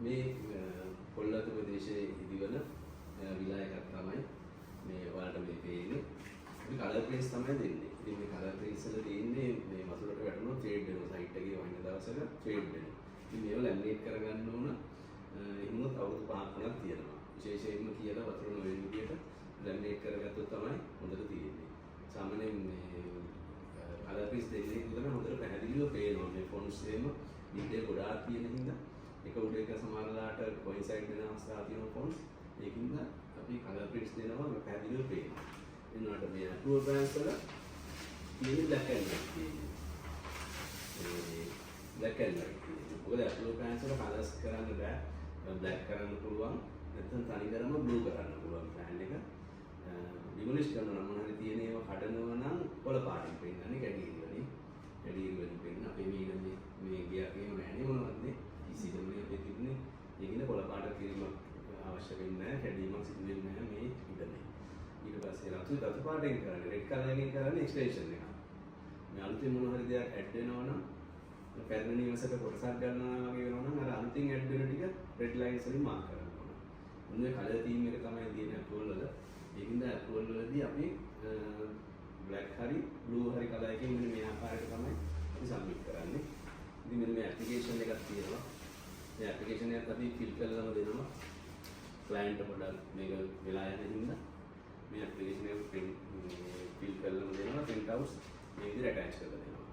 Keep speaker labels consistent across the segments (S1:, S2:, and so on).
S1: මේ පොල්ලත ප්‍රදේශයේ ඉදිවන විලා එකක් තමයි මේ ඔයාලට මේ පේන්නේ. මේ කලර් ප්‍රේස් තමයි දෙන්නේ. ඉතින් මේ කලර් ප්‍රේස් වල තියෙන්නේ මේ වතුරට වැටුණොත් ෆේඩ් වෙනවා. සයිට් එකේ වහින දවසක ෆේඩ් වෙනවා. ඉතින් මේව ලැමිනේට් කරගන්න ඕන. එහෙමත් අවුරුදු 5ක් තියෙනවා. විශේෂයෙන්ම කියලා වතුර නොවෙන විදියට ලැමිනේට් කරගත්තොත් තමයි හොඳට තියෙන්නේ. සාමාන්‍යයෙන් මේ කලර් ප්‍රේස් දෙන්නේ උදේම හොඳට පැහැදිලිව පේනවා. මේ ෆොන්ට්ස් එහෙම ඩීටේල් ගොඩාක් තියෙන හින්දා එක උඩ එක සමහරලාට කොයින්සයිඩ් වෙන අවස්ථා තියෙනවා ෆොන්ට්ස්. ඒකින්ද අපි කලර් ප්‍රින්ට්ස් දෙනවා පැහැදිලිව පේනවා. එනවාට මේ අප්‍රූවල් බ්‍රෑන්ඩ්ස් වල තියෙන බ්ලැක් ඇන්ඩ් වයිට් තියෙනවා. බ්ලැක් ඇන්ඩ් වයිට් තියෙනවා. මොකද අප්‍රූවල් බ්‍රෑන්ඩ්ස් වල කලර්ස් කරන්න බෑ. බ්ලැක් කරන්න පුළුවන්. නැත්නම් තනිකරම බ්ලූ කරන්න පුළුවන් බ්‍රෑන්ඩ් එක. ඩිමොලිෂ් කරනවා නම් මොනවාරි තියෙන ඒවා කඩනවා නම් කොළ පාටින් පෙන්නන්නේ කැඩීරි වලින්. කැඩීරි වලින් පෙන්න අපේ මේ ගියාගේ නෑනේ මොනවද කිසිදෙම අපේ තිබුණේ ඒකින කොළ පාට කිරීමක් අවශ්‍ය වෙන්නේ නැහැ කැඩීමක් සිදු වෙන්නේ නැහැ මේ ඉඩනේ. ඊට පස්සේ රතු පාටෙන් කරන්නේ රෙඩ් කලර් එකෙන් කරන්නේ එක්ස්ටෙන්ෂන් එක. මේ අලුතෙන් මොන හරි දෙයක් ඇඩ් වෙනවා නම් පැරණි නිවසක කොටසක් ගන්නවා වගේ වෙනවා නම් අර අලුතින් ඇඩ් වෙන ටික රෙඩ් ලයින්ස් වලින් මාක් කරන්න ඕන. මොන්නේ කලර් තීම් එක තමයි තියෙන අප්‍රූවල් වල. ඒකින්ද අප්‍රූවල් වලදී අපි බ්ලැක් හරි බ්ලූ හරි කලර් එකකින් මෙන්න මේ ආකාරයට තමයි අපි සබ්මිට් කරන්නේ. ඉතින් මෙන්න මේ ඇප්ලිකේෂන් එකක් තියෙනවා. මේ ඇප්ලිකේෂන් එකත් අපි ෆිල් කරලාම දෙනවා. ක්ලයන්ට් පොඩ්ඩක් මේක වෙලා යන හින්දා මේ ඇප්ලිකේෂන් එක ෆිල් කරලාම දෙනවා. print out මේ විදිහට attach කරලා දෙනවා.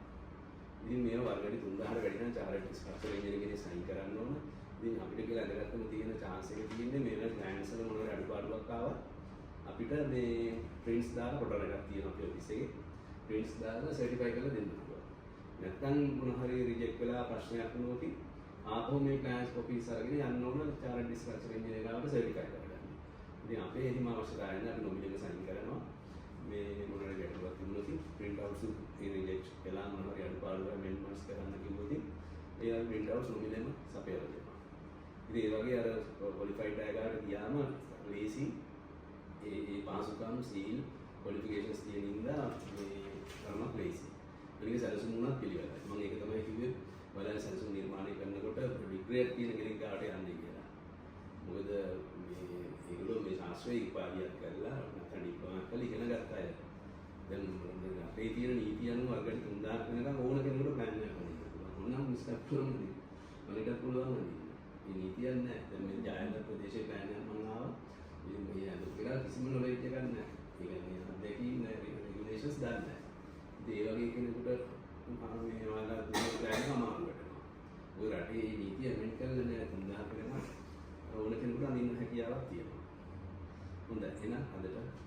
S1: ඉතින් මේව වර්ගයට 3000ට වැඩි නම් චාර්ට් ස්ට්‍රක්චර් එන්ජිනියර් කෙනෙක් සයින් කරන්න ඕන. ඉතින් අපිට කියලා අඳගත්තම තියෙන chance එක තියෙන්නේ මේ ක්ලයන්ට්ස් වල මොනවා අඩුපාඩුවක් ආවා අපිට මේ prints දාලා පොටල් එකක් තියෙනවා අපේ ඔෆිස් එකේ. prints දාලා certify කරලා දෙන්න පුළුවන්. නැත්නම් මොන හරි රිජෙක්ට් වෙලා ප්‍රශ්නයක් වුණොත් ආපහු මේ ක්ලයන්ට්ස් කොපීස් අරගෙන යන්න ඕන චාර්ට් ස්ට්‍රක්චර් එන්ජිනියර් ගාවට සර්ටිෆයි කරගන්න. ඉතින් අපේ එහෙම අවශ්‍යතාවය නැහැ අපි නොමිනේක සයින් කරනවා. මේ මොන හරි ගැටලුවක් තිබුණොත් print outs රිජෙක්ට් වෙලා මොන හරි අඩුපාඩු amendments කරන්න කිව්වොත් ඒ print outs නොමිනේම සපයලා දෙනවා. ඉතින් ඒ වගේ අර qualified අය ගාවට ගියාම ලේසි ඒ පාසුකම් සීල් qualifications තියෙන ඉඳලා මේ කරනවා ලේසි. මේක සැලසුම් වුණත් පිළිවෙලයි. මම ඒක තමයි කිව්වේ බලන්න සැලසුම් නිර්මාණය කරනකොට ඩිග්‍රේඩ් තියෙන කෙනෙක් ගාවට යන්නේ කියලා. මොකද මේ ඒගොල්ලෝ මේ ශාස්ත්‍රීය උපාධියක් කරලා නැත්නම් ඩිප්ලෝමා කරලා ඉගෙන ගත්ත අය. දැන් අපේ තියෙන නීති අනුව අගට 3000ක් වෙනකම් ඕන කෙනෙකුට ප්ලෑන් එකක් කරන්න පුළුවන්. ඕනනම් ස්ටෙප් පුළුවන්. මලට පුළුවන් නේ. මේ නීතියක් නැහැ. දැන් මේ ජයන්ත ප්‍රදේශයේ ප්ලෑන් එකක් මම ආවා. ඉතින් මේ අද කියලා කිසිම නොලෙජ් එකක් නැහැ. ඒ කියන්නේ අත්දැකීම් රෙගුලේෂන්ස් දන්නේ නැහැ. ඒ වගේ කෙනෙකුට මේ වල දුන්න අමාරු වෙනවා. ඔය රටේ නීතිය අමෙන්ඩ් කරලා නැහැ 3000 වෙනකම් ඕන කෙනෙකුට අඳින්න හැකියාවක් තියෙනවා. හොඳයි එහෙනම් අදට